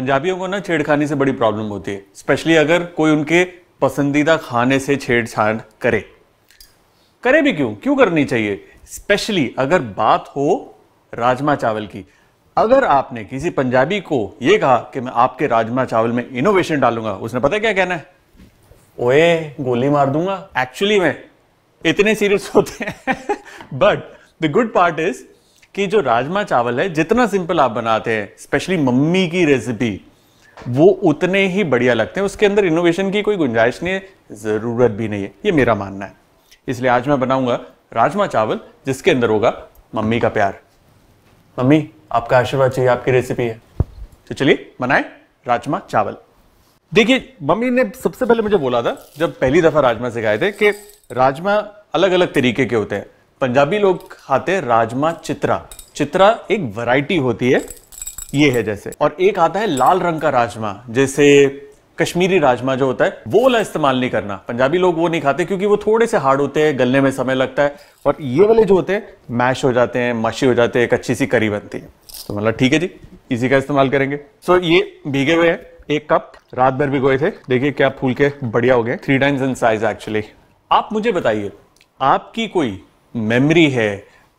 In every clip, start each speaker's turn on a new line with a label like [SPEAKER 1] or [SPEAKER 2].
[SPEAKER 1] पंजाबियों को ना छेड़खानी से बड़ी प्रॉब्लम होती है, स्पेशली अगर कोई उनके पसंदीदा खाने से छेड़छाड़ करे भी क्यों करनी चाहिए, स्पेशली अगर बात हो राजमा चावल की। अगर आपने किसी पंजाबी को यह कहा कि मैं आपके राजमा चावल में इनोवेशन डालूंगा, उसने पता है क्या कहना है? ओए गोली मार दूंगा। एक्चुअली में इतने सीरियस होते हैं but the good part is कि जो राजमा चावल है जितना सिंपल आप बनाते हैं, स्पेशली मम्मी की रेसिपी, वो उतने ही बढ़िया लगते हैं। उसके अंदर इनोवेशन की कोई गुंजाइश नहीं है, जरूरत भी नहीं है, ये मेरा मानना है। इसलिए आज मैं बनाऊंगा राजमा चावल जिसके अंदर होगा मम्मी का प्यार। मम्मी आपका आशीर्वाद चाहिए, आपकी रेसिपी है, तो चलिए बनाएं राजमा चावल। देखिए मम्मी ने सबसे पहले मुझे बोला था जब पहली दफा राजमा सिखाए थे कि राजमा अलग अलग तरीके के होते हैं। पंजाबी लोग खाते हैं राजमा चित्रा एक वैरायटी होती है, ये है जैसे, और एक आता है लाल रंग का राजमा, जैसे कश्मीरी राजमा जो होता है, वो वाला इस्तेमाल नहीं करना। पंजाबी लोग वो नहीं खाते क्योंकि वो थोड़े से हार्ड होते हैं, गलने में समय लगता है, और ये वाले जो होते हैं मैश हो जाते हैं, मशी हो जाते हैं, एक अच्छी सी करी बनती है। तो मतलब ठीक है जी, इसी का इस्तेमाल करेंगे। सो ये भीगे हुए हैं, 1 कप रात भर भिगोए थे, देखिए क्या फूल के बढ़िया हो गए, 3 टाइम्स इन साइज एक्चुअली। आप मुझे बताइए आपकी कोई मेमोरी है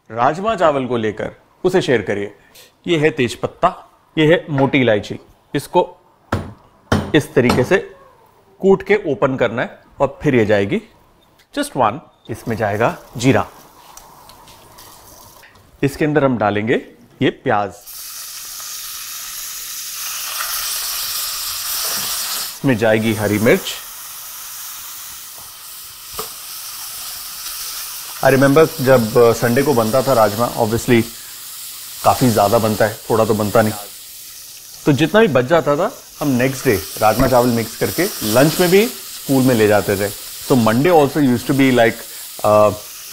[SPEAKER 1] राजमा चावल को लेकर, उसे शेयर करिए। ये है तेज पत्ता, ये है मोटी इलायची, इसको इस तरीके से कूट के ओपन करना है और फिर ये जाएगी जस्ट 1, इसमें जाएगा जीरा, इसके अंदर हम डालेंगे ये प्याज, इसमें जाएगी हरी मिर्च। आई रिमेंबर जब संडे को बनता था राजमा, ऑब्वियसली काफी ज्यादा बनता है, थोड़ा तो बनता नहीं, तो जितना भी बच जाता था हम नेक्स्ट डे राजमा चावल मिक्स करके लंच में भी स्कूल में ले जाते थे। तो Monday also used to be like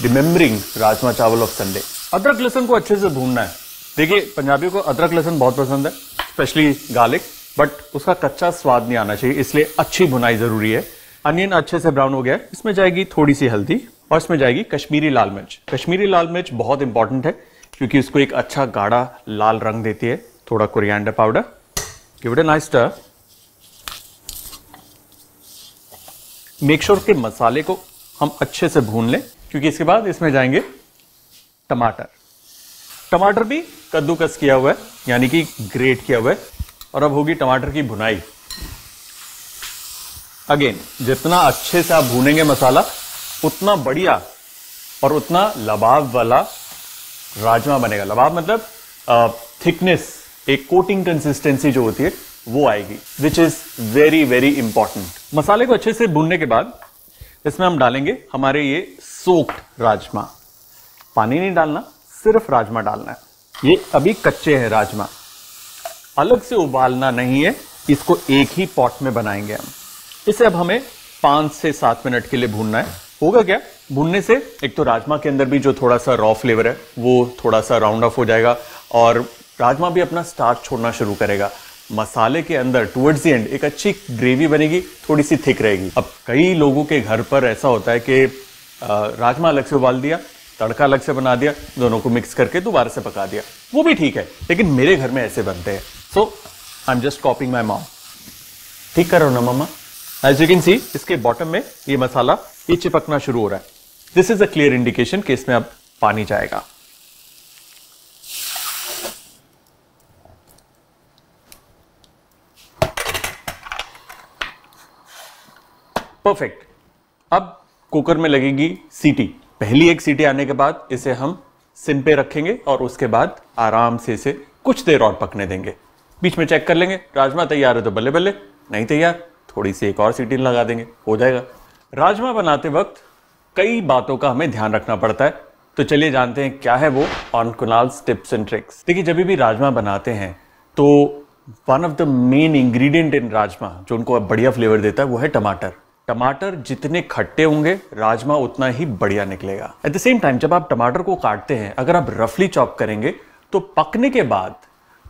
[SPEAKER 1] remembering rajma chawal of Sunday. अदरक लहसुन को अच्छे से भूनना है। देखिए पंजाबियों को अदरक लहसुन बहुत पसंद है, स्पेशली गार्लिक, बट उसका कच्चा स्वाद नहीं आना चाहिए, इसलिए अच्छी भुनाई जरूरी है। अनियन अच्छे से ब्राउन हो गया है, इसमें जाएगी थोड़ी सी हल्दी और इसमें जाएगी कश्मीरी लाल मिर्च। कश्मीरी लाल मिर्च बहुत इंपॉर्टेंट है क्योंकि उसको एक अच्छा गाढ़ा लाल रंग देती है। थोड़ा coriander powder, give it a nice stir. Make sure के मसाले को हम अच्छे से भून लें, क्योंकि इसके बाद इसमें जाएंगे टमाटर भी कद्दूकस किया हुआ है, यानी कि ग्रेट किया हुआ है, और अब होगी टमाटर की भुनाई। अगेन जितना अच्छे से आप भूनेंगे मसाला, उतना बढ़िया और उतना लबाब वाला राजमा बनेगा। लबाब मतलब थिकनेस, एक कोटिंग कंसिस्टेंसी जो होती है वो आएगी, which is very very important. मसाले को अच्छे से भूनने के बाद इसमें हम डालेंगे हमारे ये सोक्ड राजमा। पानी नहीं डालना, सिर्फ राजमा डालना है। ये अभी कच्चे हैं राजमा, अलग से उबालना नहीं है, इसको एक ही पॉट में बनाएंगे हम। इसे अब हमें 5 से 7 मिनट के लिए भूनना है। होगा क्या, भूनने से एक तो राजमा के अंदर भी जो थोड़ा सा रॉ फ्लेवर है वो थोड़ा सा राउंड ऑफ हो जाएगा, और राजमा भी अपना स्टार्च छोड़ना शुरू करेगा। मसाले के अंदर टुवर्ड्स द एंड एक अच्छी ग्रेवी बनेगी, थोड़ी सी थिक रहेगी। अब कई लोगों के घर पर ऐसा होता है कि राजमा अलग से उबाल दिया, तड़का अलग से बना दिया, दोनों को मिक्स करके दोबारा से पका दिया, वो भी ठीक है, लेकिन मेरे घर में ऐसे बनते हैं। So I am just copying my mom. ठीक कर रहा हूं ना मम्मा? एज यू कैन सी इसके बॉटम में ये मसाला ये चिपकना शुरू हो रहा है। This is a clear indication कि इसमें अब पानी जाएगा। परफेक्ट। अब कुकर में लगेगी सीटी। पहली एक सीटी आने के बाद इसे हम सिम पे रखेंगे और उसके बाद आराम से इसे कुछ देर और पकने देंगे। बीच में चेक कर लेंगे, राजमा तैयार है तो बल्ले बल्ले, नहीं तैयार थोड़ी सी एक और सीटी लगा देंगे, हो जाएगा। राजमा बनाते वक्त कई बातों का हमें ध्यान रखना पड़ता है, तो चलिए जानते हैं क्या है वो on Kunal's tips and tricks. देखिए जब भी राजमा बनाते हैं तो one of the main ingredient इन राजमा जो उनको बढ़िया फ्लेवर देता है वो है टमाटर। टमाटर जितने खट्टे होंगे राजमा उतना ही बढ़िया निकलेगा। एट द सेम टाइम जब आप टमाटर को काटते हैं, अगर आप रफली चॉप करेंगे तो पकने के बाद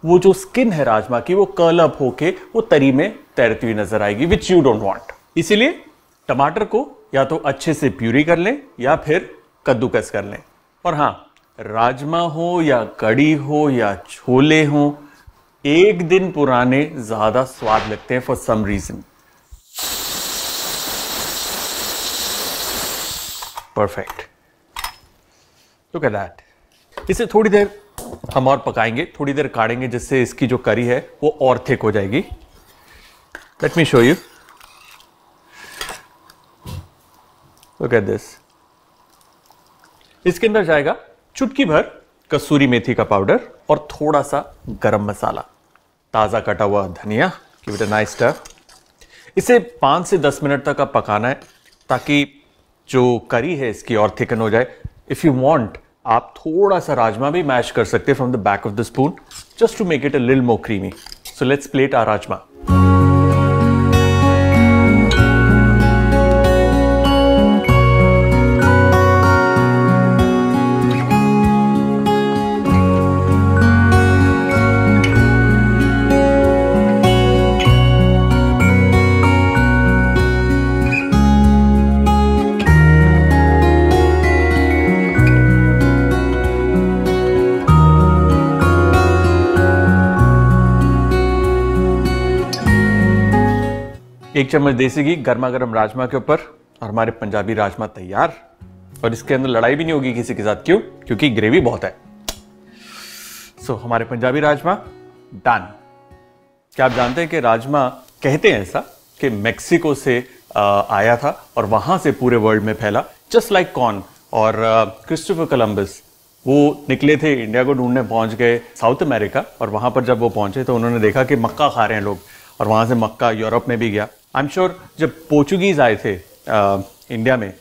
[SPEAKER 1] वो जो स्किन है राजमा की वो कर्ल अप होके वो तरी में तैरती हुई नजर आएगी, विच यू डोंट वांट। इसीलिए टमाटर को या तो अच्छे से प्यूरी कर लें या फिर कद्दूकस कर लें। और हाँ, राजमा हो या कड़ी हो या छोले हो, एक दिन पुराने ज्यादा स्वाद लगते हैं for some reason. Perfect, look at that. इसे थोड़ी देर हम और पकाएंगे, थोड़ी देर काढ़ेंगे, जिससे इसकी जो करी है वो और थिक हो जाएगी। Let me show you, look at this. इसके अंदर जाएगा चुटकी भर कसूरी मेथी का पाउडर और थोड़ा सा गरम मसाला, ताजा कटा हुआ धनिया, give it a nice stir. इसे 5 से 10 मिनट तक आप पकाना है ताकि जो करी है इसकी और थिकन हो जाए। इफ यू वांट, आप थोड़ा सा राजमा भी मैश कर सकते हैं from the back of the spoon, just to make it a little more creamy. So let's plate our rajma. एक चम्मच देसी घी गर्मा गर्म राजमा के ऊपर, और हमारे पंजाबी राजमा तैयार। और इसके अंदर लड़ाई भी नहीं होगी किसी के साथ, क्यों? क्योंकि ग्रेवी बहुत है। सो हमारे पंजाबी राजमा डन। क्या आप जानते हैं कि राजमा, कहते हैं ऐसा कि मेक्सिको से आया था और वहां से पूरे वर्ल्ड में फैला, जस्ट लाइक कॉर्न। और क्रिस्टोफर कोलंबस वो निकले थे, इंडिया को ढूंढने पहुंच गए साउथ अमेरिका, और वहां पर जब वो पहुंचे तो उन्होंने देखा कि मक्का खा रहे हैं लोग, और वहां से मक्का यूरोप में भी गया। आई एम श्योर जब पोर्चुगीज आए थे इंडिया में,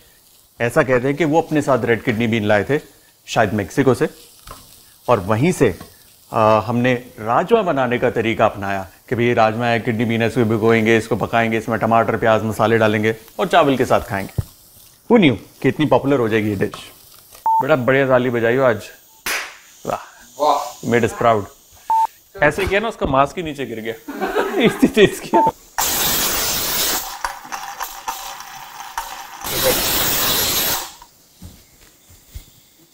[SPEAKER 1] ऐसा कहते हैं कि वो अपने साथ रेड किडनी बीन लाए थे, शायद मेक्सिको से, और वहीं से हमने राजमा बनाने का तरीका अपनाया कि भाई राजमा है, किडनी बीन है, इसको भिगोएंगे, इसको पकाएंगे, इसमें टमाटर प्याज मसाले डालेंगे और चावल के साथ खाएंगे। हू न्यू कि इतनी पॉपुलर हो जाएगी ये डिश। बड़ा बढ़िया ताली बजाइयो आज, वाह, मेड अस प्राउड। ऐसे किया ना, उसका मास्क ही नीचे गिर गया। इतनी तेज किया।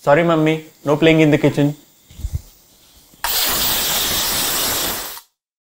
[SPEAKER 1] Sorry, mummy. No playing in the kitchen.